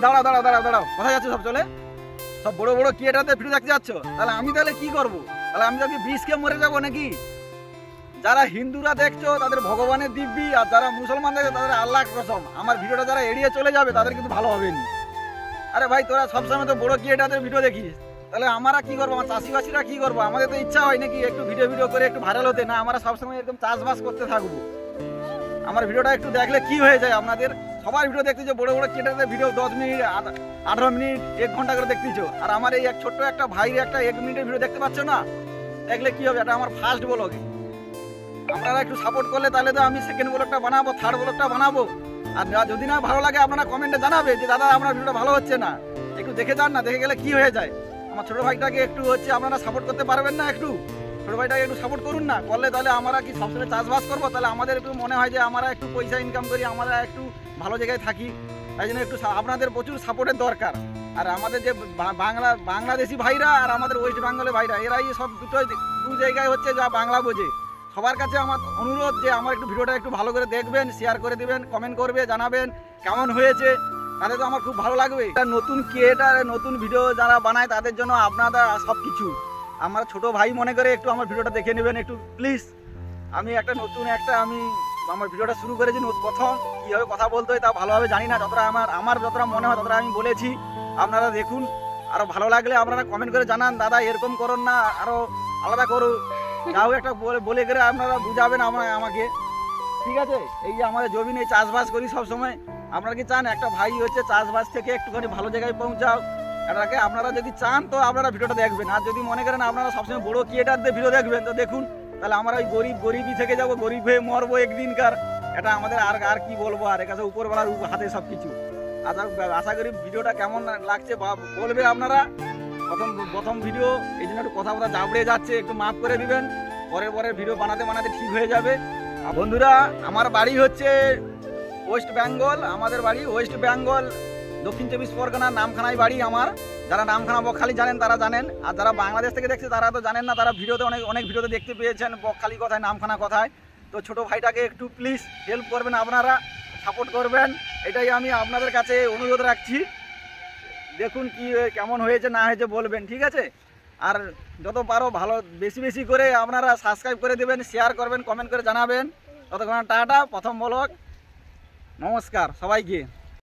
দাঁড়াও দাঁড়াও দাঁড়াও দাঁড়াও, কোথায় যাচ্ছ সব? চলে সব বড় বড় ক্রিয়েটারদের ভিডিও দেখতে যাচ্ছ? তাহলে আমি তাহলে কি করবো? তাহলে আমি তাকে বিষ খেয়ে মরে যাবো নাকি? যারা হিন্দুরা দেখছো তাদের ভগবানের দিব্যি, আর যারা মুসলমান দেখছো তাদের আল্লাহ কসম, আমার ভিডিওটা যারা এড়িয়ে চলে যাবে তাদের কিন্তু ভালো হবে না। আরে ভাই তোরা সবসময় তো বড় ক্রিয়েটারদের ভিডিও দেখিস, তাহলে আমরা কি করবো? আমার চাষিবাসীরা কি করবো? আমাদের তো ইচ্ছা হয় নাকি একটু ভিডিও করে একটু ভাইরাল হতে? না, আমরা সবসময় এরকম চাষবাস করতে থাকবো। আমার ভিডিওটা একটু দেখলে কি হয়ে যায় আপনাদের? সবার ভিডিও দেখতেছ, বড় বড় ক্রিয়েটারদের ভিডিও 10 মিনিট 18 মিনিট 1 ঘন্টা করে দেখতেছ, আর আমার এই এক ছোট্ট একটা ভাইয়ের একটা 1 মিনিটের ভিডিও দেখতে পাচ্ছ না? দেখলে কি হবে? এটা আমার ফার্স্ট ব্লগ। আপনারা একটু সাপোর্ট করলে তাহলে তো আমি সেকেন্ড ব্লগটা বানাবো, থার্ড ব্লগটা বানাবো। আর যদি না ভালো লাগে আপনারা কমেন্টে জানাবে যে দাদা আপনার ভিডিওটা ভালো হচ্ছে না, একটু দেখে যান না, দেখে গেলে কি হয়ে যায়? আমার ছোট ভাইটাকে একটু আপনারা সাপোর্ট করতে পারবেন না? একটু ছোট ভাইটাকে একটু সাপোর্ট করুন না, করলে তাহলে আমরা কি সবসময় চাষবাস করবো? তাহলে আমাদের একটু মনে হয় যে আমরা একটু পয়সা ইনকাম করি, আমরা একটু ভালো জায়গায় থাকি, তাই জন্য একটু আপনাদের প্রচুর সাপোর্টের দরকার। আর আমাদের যে বাংলাদেশি ভাইরা আর আমাদের ওয়েস্ট বেঙ্গলের ভাইরা, এরাই সব দু জায়গায় হচ্ছে যা বাংলা বোঝে। সবার কাছে আমার অনুরোধ যে আমার একটু ভিডিওটা একটু ভালো করে দেখবেন, শেয়ার করে দিবেন, কমেন্ট করবে, জানাবেন কেমন হয়েছে, তাহলে তো আমার খুব ভালো লাগবে। নতুন ক্রিয়েটার নতুন ভিডিও যারা বানায় তাদের জন্য আপনারা সব কিছু, আমার ছোট ভাই মনে করে একটু আমার ভিডিওটা দেখে নেবেন একটু প্লিজ। আমি একটা নতুন আমার ভিডিওটা শুরু করেছি, প্রথম কীভাবে কথা বলতে হয় তা ভালোভাবে জানি না, যতটা আমার যতটা মনে হয় ততটা আমি বলেছি। আপনারা দেখুন, আরও ভালো লাগলে আপনারা কমেন্ট করে জানান, দাদা এরকম করুন না, আরও আলাদা করুন, যাও একটা বলে করে আপনারা বুঝাবেন আমাকে, ঠিক আছে? এই যে আমাদের জমি নিয়ে চাষবাস করি সবসময়, আপনারা কি চান একটা ভাই চাষবাস থেকে একটুখানি ভালো জায়গায় পৌঁছাও? এটাকে আপনারা যদি চান তো আপনারা ভিডিওটা দেখবেন, আর যদি মনে করেন আপনারা সবসময় বড় ক্রিয়েটারদের ভিডিও দেখবেন তো দেখুন, তাহলে আমরা ওই গরিবই থেকে যাবো, গরিব হয়ে মরবো একদিনকার। এটা আমাদের আর কি বলবো, আর একাছে উপরবেলার হাতে সব কিছু। আশা করি ভিডিওটা কেমন লাগছে বলবে আপনারা। প্রথম ভিডিও এই জন্য একটু কথা জাবড়ে যাচ্ছে, একটু মাফ করে দিবেন, পরের ভিডিও বানাতে ঠিক হয়ে যাবে। বন্ধুরা আমার বাড়ি হচ্ছে ওয়েস্ট বেঙ্গল, আমাদের বাড়ি ওয়েস্ট বেঙ্গল দক্ষিণ 24 পরগনার নামখানায় বাড়ি আমার। যারা নামখানা বকখালি জানেন তারা জানেন, আর যারা বাংলাদেশ থেকে দেখছে তারা তো জানেন না, তারা ভিডিওতে অনেক ভিডিওতে দেখতে পেয়েছেন বকখালি কথায়, নামখানা কথায়। তো ছোট ভাইটাকে একটু প্লিজ হেল্প করবেন, আপনারা সাপোর্ট করবেন, এটাই আমি আপনাদের কাছে অনুরোধ রাখছি। দেখুন কি কেমন হয়েছে না হয়েছে বলবেন, ঠিক আছে? আর যত পারো ভালো বেশি করে আপনারা সাবস্ক্রাইব করে দেবেন, শেয়ার করবেন, কমেন্ট করে জানাবেন। ততক্ষণ টাটা, প্রথম ব্লগ। নমস্কার সবাইকে।